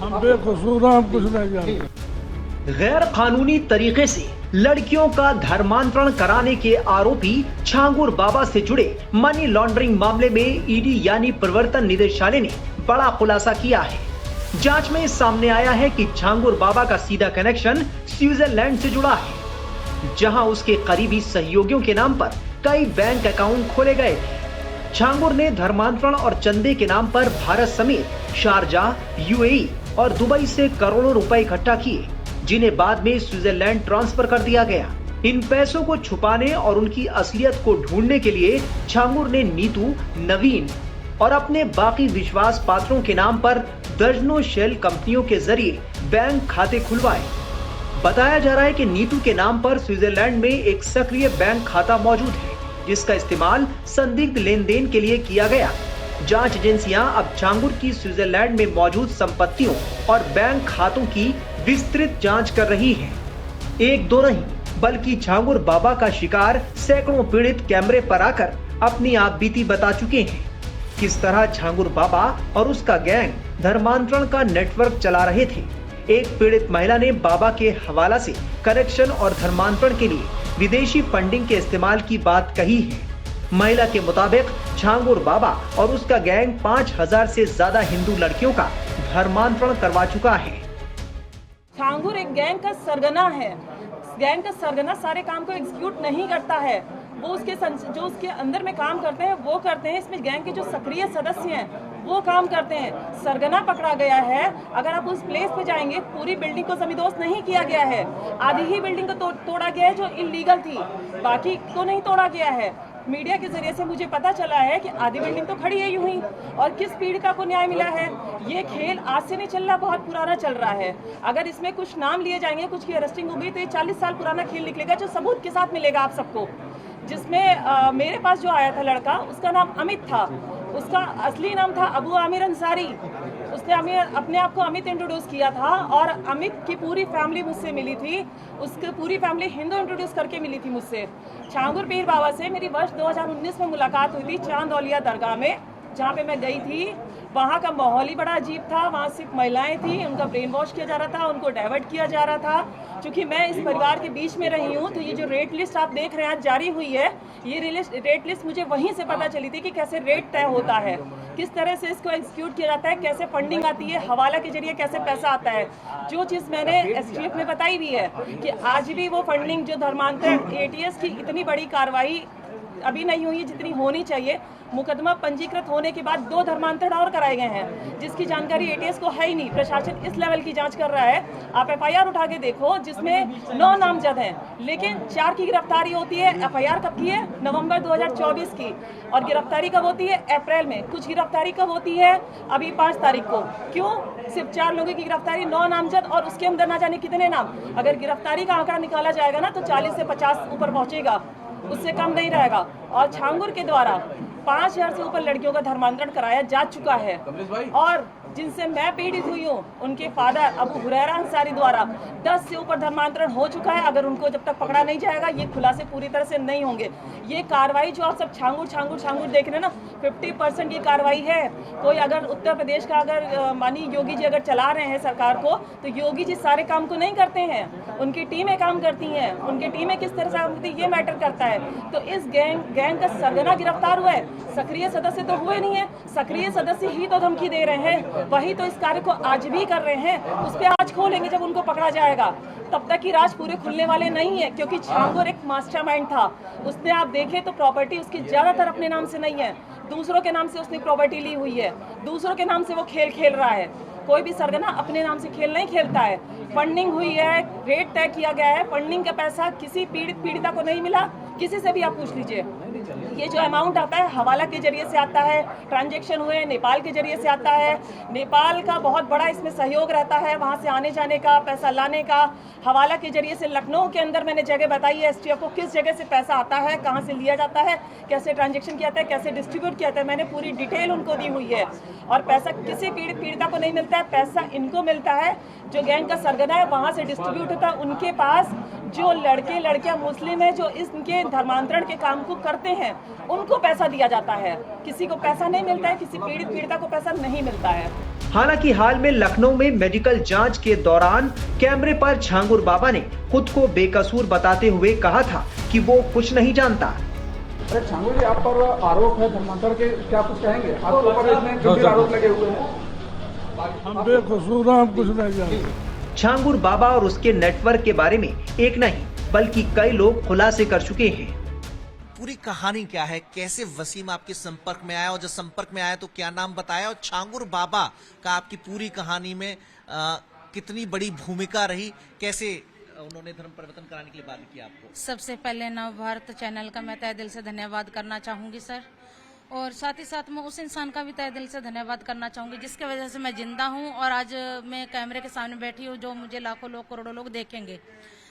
हम बेकसूर हैं, हम कुछ नहीं जानते। गैर कानूनी तरीके से लड़कियों का धर्मांतरण कराने के आरोपी छांगुर बाबा से जुड़े मनी लॉन्ड्रिंग मामले में ईडी यानी प्रवर्तन निदेशालय ने बड़ा खुलासा किया है। जांच में सामने आया है कि छांगुर बाबा का सीधा कनेक्शन स्विट्जरलैंड से जुड़ा है, जहां उसके करीबी सहयोगियों के नाम पर कई बैंक अकाउंट खोले गए थे। छांगुर ने धर्मांतरण और चंदे के नाम पर भारत समेत शारजाह, यूएई और दुबई से करोड़ों रुपए इकट्ठा किए, जिन्हें बाद में स्विट्जरलैंड ट्रांसफर कर दिया गया। इन पैसों को छुपाने और उनकी असलियत को ढूंढने के लिए छांगुर ने नीतू, नवीन और अपने बाकी विश्वास पात्रों के नाम पर दर्जनों शेल कंपनियों के जरिए बैंक खाते खुलवाए। बताया जा रहा है कि नीतू के नाम पर स्विट्जरलैंड में एक सक्रिय बैंक खाता मौजूद है, जिसका इस्तेमाल संदिग्ध लेन देन के लिए किया गया। जांच एजेंसियां अब छांगुर की स्विट्जरलैंड में मौजूद संपत्तियों और बैंक खातों की विस्तृत जांच कर रही है। एक दो नहीं बल्कि छांगुर बाबा का शिकार सैकड़ों पीड़ित कैमरे पर आकर अपनी आप बीती बता चुके हैं। किस तरह छांगुर बाबा और उसका गैंग धर्मांतरण का नेटवर्क चला रहे थे। एक पीड़ित महिला ने बाबा के हवाला से कनेक्शन और धर्मांतरण के लिए विदेशी फंडिंग के इस्तेमाल की बात कही है। महिला के मुताबिक छांगुर बाबा और उसका गैंग 5000 से ज्यादा हिंदू लड़कियों का धर्मांतरण करवा चुका है। छांगुर एक गैंग का सरगना है। गैंग का सरगना सारे काम को एग्जीक्यूट नहीं करता है, वो जो उसके अंदर में काम करते हैं वो करते हैं। इसमें गैंग के जो सक्रिय सदस्य हैं वो काम करते हैं। सरगना पकड़ा गया है। अगर आप उस प्लेस पे जाएंगे, पूरी बिल्डिंग को समीदोष नहीं किया गया है, आधी ही बिल्डिंग को तोड़ा गया है जो इलीगल थी, बाकी को नहीं तोड़ा गया है। मीडिया के जरिए से मुझे पता चला है कि आधी बिल्डिंग तो खड़ी है यूं ही, और किस पीड़िता को न्याय मिला है। ये खेल आज से नहीं चल रहा, बहुत पुराना चल रहा है। अगर इसमें कुछ नाम लिए जाएंगे, कुछ की अरेस्टिंग होगी, तो ये 40 साल पुराना खेल निकलेगा, जो सबूत के साथ मिलेगा आप सबको। जिसमें मेरे पास जो आया था लड़का, उसका नाम अमित था। उसका असली नाम था अबू आमिर अंसारी। उसने अपने आप को अमित इंट्रोड्यूस किया था, और अमित की पूरी फैमिली मुझसे मिली थी। उसकी पूरी फैमिली हिंदू इंट्रोड्यूस करके मिली थी मुझसे। छांगुर पीर बाबा से मेरी वर्ष 2019 में मुलाकात हुई थी चांदौलिया दरगाह में, जहाँ पे मैं गई थी। वहाँ का माहौल ही बड़ा अजीब था। वहाँ सिर्फ महिलाएं थी, उनका ब्रेन वॉश किया जा रहा था, उनको डाइवर्ट किया जा रहा था। क्योंकि मैं इस परिवार के बीच में रही हूँ, तो ये जो रेट लिस्ट आप देख रहे हैं आज जारी हुई है, ये रेट लिस्ट मुझे वहीं से पता चली थी कि कैसे रेट तय होता है, किस तरह से इसको एग्जीक्यूट किया जाता है, कैसे फंडिंग आती है, हवाला के जरिए कैसे पैसा आता है। जो चीज़ मैंने एसटीएफ में बताई भी है कि आज भी वो फंडिंग जो धर्मांतरण एटीएस की इतनी बड़ी कार्रवाई अभी नहीं हुई जितनी होनी चाहिए। मुकदमा पंजीकृत होने के बाद 2 धर्मांतरण और कराए गए हैं, जिसकी जानकारी एटीएस को है ही नहीं। प्रशासन इस लेवल की जांच कर रहा है। आप एफआईआर उठा के देखो, जिसमें 9 नामजद हैं, लेकिन 4 की गिरफ्तारी होती है। एफआईआर कब की है? नवंबर 2024 की। और गिरफ्तारी कब होती है? अप्रैल में। कुछ गिरफ्तारी कब होती है? अभी 5 तारीख को। क्यों सिर्फ 4 लोगों की गिरफ्तारी, 9 नामजद, और उसके अंदर ना जाने कितने नाम। अगर गिरफ्तारी का आंकड़ा निकाला जाएगा ना, तो 40 से 50 ऊपर पहुंचेगा, उससे कम नहीं रहेगा। और छांगुर के द्वारा 5000 से ऊपर लड़कियों का धर्मांतरण कराया जा चुका है। और जिनसे मैं पीड़ित हुई हूँ, उनके फादर अबू हुरैरा अंसारी द्वारा 10 से ऊपर धर्मांतरण हो चुका है। अगर उनको जब तक पकड़ा नहीं जाएगा, ये खुलासे पूरी तरह से नहीं होंगे। ये कार्रवाई जो आप सब छांगुर देख रहे हैं ना, 50% की कार्रवाई है। कोई अगर उत्तर प्रदेश का अगर मानी योगी जी अगर चला रहे हैं सरकार को, तो योगी जी सारे काम को नहीं करते हैं, उनकी टीमें काम करती हैं। उनकी टीमें किस तरह से काम करती है, ये मैटर करता है। तो इस गैंग का सरगना गिरफ्तार हुआ है, सक्रिय सदस्य तो हुए नहीं है। सक्रिय सदस्य ही तो धमकी दे रहे हैं, वही तो इस कार्य को आज भी कर रहे हैं। उस पर आज खोलेंगे जब उनको पकड़ा जाएगा। तब तक की राज पूरे खुलने वाले नहीं है, क्योंकि छांगुर एक मास्टरमाइंड था। उसने आप देखें तो प्रॉपर्टी उसकी ज्यादातर अपने नाम से नहीं है, दूसरों के नाम से उसने प्रॉपर्टी ली हुई है, दूसरों के नाम से वो खेल खेल रहा है। कोई भी सरगना अपने नाम से खेल नहीं खेलता है। फंडिंग हुई है, रेट तय किया गया है, फंडिंग का पैसा किसी पीड़िता को नहीं मिला। किसी से भी आप पूछ लीजिए, ये जो अमाउंट आता है हवाला के जरिए से आता है, ट्रांजैक्शन हुए नेपाल के जरिए से आता है। नेपाल का बहुत बड़ा इसमें सहयोग रहता है, वहाँ से आने जाने का, पैसा लाने का। हवाला के जरिए से लखनऊ के अंदर मैंने जगह बताई है एसटीएफ को, किस जगह से पैसा आता है, कहाँ से लिया जाता है, कैसे ट्रांजैक्शन किया जाता है, कैसे डिस्ट्रीब्यूट किया जाता है। मैंने पूरी डिटेल उनको दी हुई है। और पैसा किसी पीड़िता को नहीं मिलता है, पैसा इनको मिलता है। जो गैंग का सरगना है वहाँ से डिस्ट्रीब्यूट होता है। उनके पास जो लड़के लड़कियाँ मुस्लिम है जो इनके धर्मांतरण के काम को करते हैं, उनको पैसा दिया जाता है। किसी को पैसा नहीं मिलता है, किसी पीड़िता को पैसा नहीं मिलता है। हालांकि हाल में लखनऊ में मेडिकल जांच के दौरान कैमरे पर छांगुर बाबा ने खुद को बेकसूर बताते हुए कहा था कि वो कुछ नहीं जानता। अरे छांगुर जी, आप पर आरोप है धर्मांतर के, क्या कुछ कहेंगे? आपके ऊपर इसमें गंभीर आरोप लगे हुए हैं। हम बेकसूर हैं, हम कुछ नहीं जानते। छांगुर बाबा और उसके नेटवर्क के बारे में एक नहीं बल्कि कई लोग खुलासे कर चुके हैं। पूरी कहानी क्या है, कैसे वसीम आपके संपर्क में आया, और जब संपर्क में आया तो क्या नाम बताया, और छांगुर बाबा का आपकी पूरी कहानी में कितनी बड़ी भूमिका रही, कैसे उन्होंने धर्म परिवर्तन कराने के लिए बात की आपको? सबसे पहले नव भारत चैनल का मैं तहे दिल से धन्यवाद करना चाहूंगी सर, और साथ ही साथ मैं उस इंसान का भी तहे दिल से धन्यवाद करना चाहूंगी जिसके वजह से मैं जिंदा हूं और आज मैं कैमरे के सामने बैठी हूं, जो मुझे लाखों लोग करोड़ों लोग देखेंगे।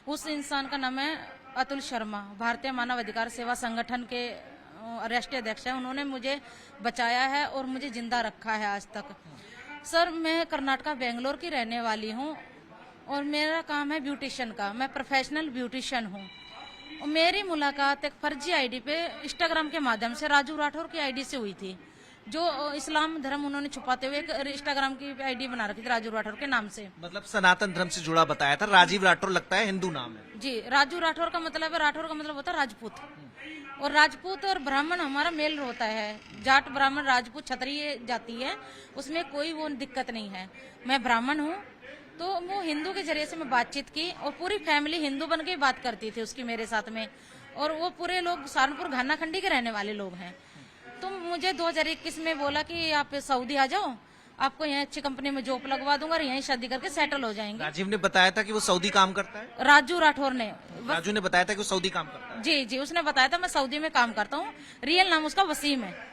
उस इंसान का नाम है अतुल शर्मा, भारतीय मानव अधिकार सेवा संगठन के राष्ट्रीय अध्यक्ष हैं। उन्होंने मुझे बचाया है और मुझे जिंदा रखा है आज तक। सर, मैं कर्नाटका बेंगलोर की रहने वाली हूँ और मेरा काम है ब्यूटिशियन का। मैं प्रोफेशनल ब्यूटिशियन हूँ। मेरी मुलाकात एक फर्जी आईडी पे इंस्टाग्राम के माध्यम से राजू राठौर की आईडी से हुई थी, जो इस्लाम धर्म उन्होंने छुपाते हुए एक इंस्टाग्राम की आईडी बना रखी थी राजू राठौर के नाम से। मतलब सनातन धर्म से जुड़ा बताया था। राजीव राठौर लगता है हिंदू नाम है। जी, राजू राठौर का मतलब है, राठौर का मतलब होता है राजपूत, और राजपूत और ब्राह्मण हमारा मेल होता है। जाट ब्राह्मण राजपूत क्षत्रिय जाति है, उसमें कोई वो दिक्कत नहीं है। मैं ब्राह्मण हूँ, तो वो हिंदू के जरिए से मैं बातचीत की और पूरी फैमिली हिंदू बन के बात करती थी उसकी मेरे साथ में, और वो पूरे लोग सहारनपुर घाना खंडी के रहने वाले लोग हैं। तो मुझे 2021 में बोला कि आप सऊदी आ जाओ, आपको यहाँ अच्छी कंपनी में जॉब लगवा दूंगा और यहीं शादी करके सेटल हो जाएंगे। राजीव ने बताया था कि वो सऊदी काम करता है? राजू राठौर ने, राजू ने बताया था कि वो सऊदी काम करता है? जी, उसने बताया था मैं सऊदी में काम करता हूँ। रियल नाम उसका वसीम है,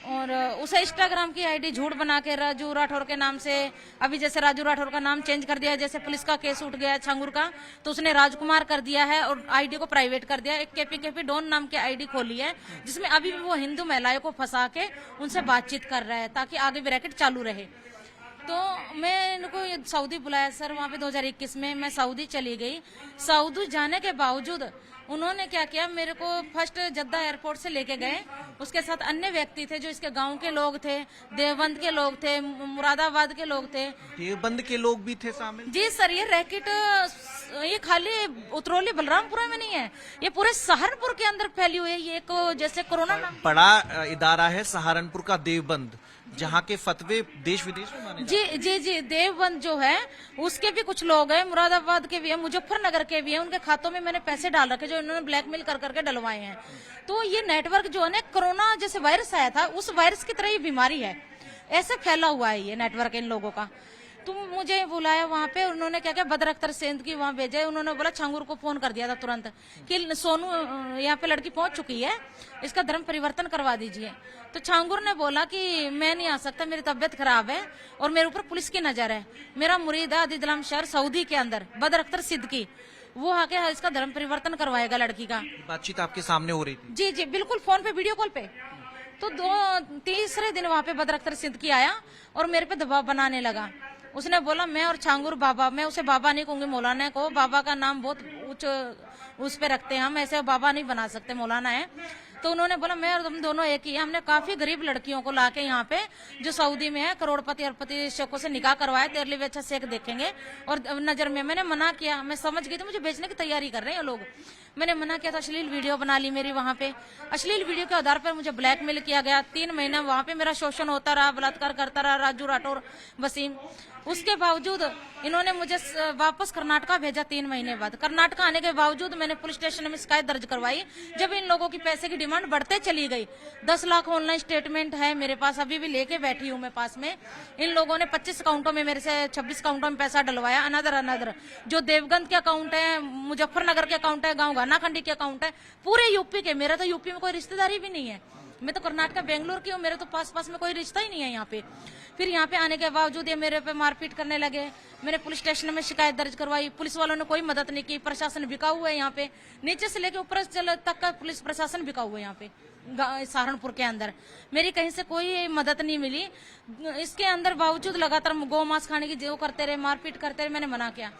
और उसे इंस्टाग्राम की आईडी झूठ बना के राजू राठौर के नाम से, अभी जैसे राजू राठौर का नाम चेंज कर दिया, जैसे पुलिस का केस उठ गया छांगुर का, तो उसने राजकुमार कर दिया है और आईडी को प्राइवेट कर दिया। एक केपी डॉन नाम की आईडी खोली है, जिसमें अभी भी वो हिंदू महिलाओं को फंसा के उनसे बातचीत कर रहा है ताकि आगे ब्रैकेट चालू रहे। तो मैं इनको सऊदी बुलाया सर, वहाँ पे 2021 में मैं सऊदी चली गई। सऊदी जाने के बावजूद उन्होंने क्या किया, मेरे को फर्स्ट जद्दा एयरपोर्ट से लेके गए, उसके साथ अन्य व्यक्ति थे जो इसके गांव के लोग थे, देवबंद के लोग थे, मुरादाबाद के लोग थे। देवबंद के लोग भी थे शामिल? जी सर, ये रैकेट ये खाली उतरौली बलरामपुरा में नहीं है, ये पूरे सहारनपुर के अंदर फैली हुई है। ये एक जैसे कोरोना बड़ा इदारा है सहारनपुर का देवबंद, जहाँ के फतवे देश विदेश में माने जाते हैं। जी, देवबंद जो है उसके भी कुछ लोग हैं, मुरादाबाद के भी हैं, मुजफ्फरनगर के भी हैं। उनके खातों में मैंने पैसे डाल रखे जो इन्होंने ब्लैकमेल कर करके डलवाए हैं। तो ये नेटवर्क जो है ना, कोरोना जैसे वायरस आया था उस वायरस की तरह ये बीमारी है, ऐसे फैला हुआ है ये नेटवर्क इन लोगों का। तो मुझे बुलाया वहाँ पे, उन्होंने क्या किया, बदर अख्तर सेंध की वहाँ भेजा। उन्होंने बोला छांगुर को फोन कर दिया था तुरंत कि सोनू यहाँ पे लड़की पहुंच चुकी है, इसका धर्म परिवर्तन करवा दीजिए। तो छांगुर ने बोला कि मैं नहीं आ सकता, मेरी तबीयत खराब है और मेरे ऊपर पुलिस की नजर है। मेरा मुरीद है अदीदलाम शहर सऊदी के अंदर, बदर अख्तर सिद्दीकी, वो आके इसका धर्म परिवर्तन करवाएगा लड़की का। बातचीत आपके सामने हो रही थी? जी, बिल्कुल, फोन पे, वीडियो कॉल पे। तो तीसरे दिन वहाँ पे बदर अख्तर सिद्दीकी आया और मेरे पे दबाव बनाने लगा। उसने बोला मैं और छांगुर बाबा, मैं उसे बाबा नहीं कहूंगी, मौलाना को, बाबा का नाम बहुत उच्च उस पे रखते हैं हम, ऐसे बाबा नहीं बना सकते, मौलाना है। तो उन्होंने बोला मैं और तुम दोनों एक ही है। हमने काफी गरीब लड़कियों को लाके यहाँ पे जो सऊदी में है, करोड़पति अरबपति शकों से निकाह करवाया, तेरे लिए भी अच्छा शेख देखेंगे। और नजर में मैंने मना किया, मैं समझ गई थी मुझे बेचने की तैयारी कर रहे हैं लोग। मैंने मना किया था, अश्लील वीडियो बना ली मेरी वहाँ पे। अश्लील वीडियो के आधार पर मुझे ब्लैकमेल किया गया। 3 महीने वहाँ पे मेरा शोषण होता रहा, बलात्कार करता रहा राजू राठौर वसीम। उसके बावजूद इन्होंने मुझे वापस कर्नाटका भेजा 3 महीने बाद। कर्नाटका आने के बावजूद मैंने पुलिस स्टेशन में शिकायत दर्ज करवाई। जब इन लोगों की पैसे की डिमांड बढ़ते चली गई, 10 लाख ऑनलाइन स्टेटमेंट है मेरे पास, अभी भी लेके बैठी हूँ मैं पास में। इन लोगों ने 25 अकाउंटों में मेरे से 26 अकाउंटों में पैसा डलवाया, अनदर जो देवगंज के अकाउंट है, मुजफ्फरनगर के अकाउंट है, गाँव घानाखंडी के अकाउंट है, पूरे यूपी के। मेरा तो यूपी में कोई रिश्तेदारी भी नहीं है, मैं तो कर्नाटका बेंगलोर की हूँ, मेरे तो पास में कोई रिश्ता ही नहीं है यहाँ पे। फिर यहाँ पे आने के बावजूद ये मेरे पे मारपीट करने लगे। मैंने पुलिस स्टेशन में शिकायत दर्ज करवाई, पुलिस वालों ने कोई मदद नहीं की। प्रशासन बिका हुआ है यहाँ पे, नीचे से लेके ऊपर तक का पुलिस प्रशासन बिका हुआ है यहाँ पे। सहारनपुर के अंदर मेरी कहीं से कोई मदद नहीं मिली। इसके अंदर बावजूद लगातार गौ मांस खाने की जो करते रहे, मारपीट करते रहे, मैंने मना किया।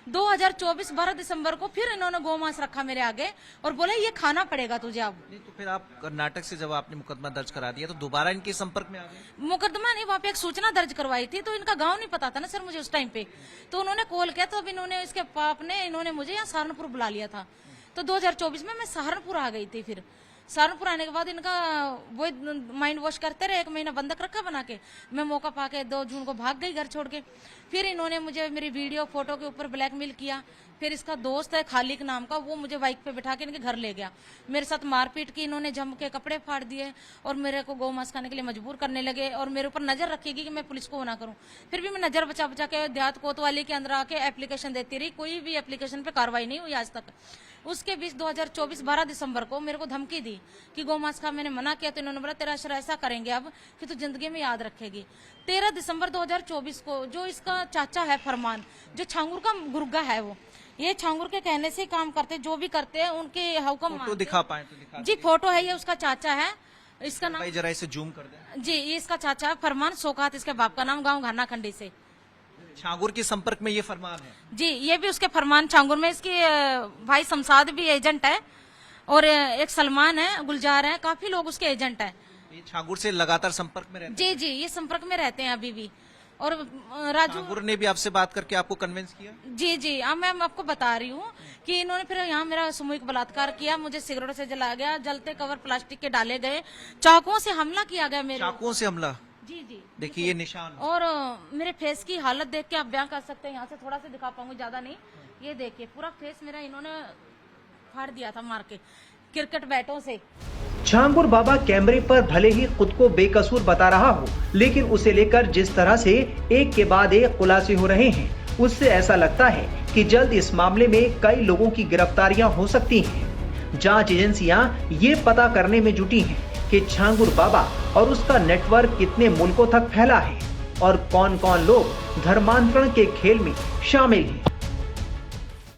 2024 12 दिसंबर को फिर इन्होंने गौ मांस रखा मेरे आगे और बोले ये खाना पड़ेगा तुझे अब। नहीं तो फिर आप कर्नाटक से जब आपने मुकदमा दर्ज करा दिया तो दोबारा इनके संपर्क में आ गए? मुकदमा नहीं, वहाँ पे एक सूचना दर्ज करवाई थी, तो इनका गांव नहीं पता था ना सर मुझे उस टाइम पे, तो उन्होंने कॉल किया, तो अब इन्होंने इसके पाप ने इन्होंने मुझे यहाँ सहारनपुर बुला लिया था। तो 2024 में मैं सहारनपुर आ गई थी। फिर सहारनपुर आने के बाद इनका वो माइंड वॉश करते रहे, 1 महीना बंधक रखा बना के। मैं मौका पाके 2 जून को भाग गई घर छोड़ के। फिर इन्होंने मुझे मेरी वीडियो फोटो के ऊपर ब्लैकमेल किया। फिर इसका दोस्त है खालिक नाम का, वो मुझे बाइक पे बिठा के इनके घर ले गया। मेरे साथ मारपीट की, इन्होंने जम के कपड़े फाड़ दिए और मेरे को गौ मांस खाने के लिए मजबूर करने लगे और मेरे ऊपर नजर रखेगी कि मैं पुलिस को ना करूं। फिर भी मैं नजर बचा बचा के देहात कोतवाली के अंदर आके एप्लीकेशन देती रही, कोई भी एप्लीकेशन पे कार्रवाई नहीं हुई आज तक। उसके बीच 2024 12 दिसंबर को मेरे को धमकी दी कि गौ मांस का मैंने मना किया, तो इन्होंने बोला तेरा अशर ऐसा करेंगे अब कि तू जिंदगी में याद रखेगी। 13 दिसंबर 2024 को जो इसका चाचा है फरमान, जो छांगुर का गुर्गा है, वो ये छांगुर के कहने से काम करते, जो भी करते हैं उनके हुक्म फोटो दिखा पाए तो दिखा जी। फोटो है, ये उसका चाचा है, इसका नाम भाई जरा इसे जूम कर दें। जी, ये इसका चाचा है फरमान सोकात, इसके बाप का नाम, गाँव घाना खंडी से। छांगुर के संपर्क में ये फरमान है जी, ये भी उसके फरमान छांगुर में। इसकी भाई शमशाद भी एजेंट है और एक सलमान है, गुलजार है, काफी लोग उसके एजेंट है। ये छांगुर से लगातार संपर्क में रहते जी जी, ये संपर्क में रहते हैं अभी भी। और राजू छांगुर ने भी आपसे बात करके आपको कन्विंस किया? जी जी, अब मैं आपको बता रही हूँ कि इन्होंने फिर यहाँ मेरा सामूहिक बलात्कार किया, मुझे सिगरेट से जलाया गया, जलते कवर प्लास्टिक के डाले गए, चाकुओं से हमला किया गया मेरे। चाकुओं से हमला? जी जी, देखिए ये निशान। और मेरे फेस की हालत देख के आप बयां कर सकते हैं। यहाँ से थोड़ा सा दिखा पाऊंगी, ज्यादा नहीं। ये देखिए पूरा फेस मेरा इन्होंने फाड़ दिया था मार के क्रिकेट बैटों से। छांगुर बाबा कैमरे पर भले ही खुद को बेकसूर बता रहा हो, लेकिन उसे लेकर जिस तरह से एक के बाद एक खुलासे हो रहे हैं, उससे ऐसा लगता है कि जल्द इस मामले में कई लोगों की गिरफ्तारियां हो सकती हैं। जांच एजेंसियां ये पता करने में जुटी हैं कि छांगुर बाबा और उसका नेटवर्क कितने मुल्कों तक फैला है और कौन कौन लोग धर्मांतरण के खेल में शामिल हैं।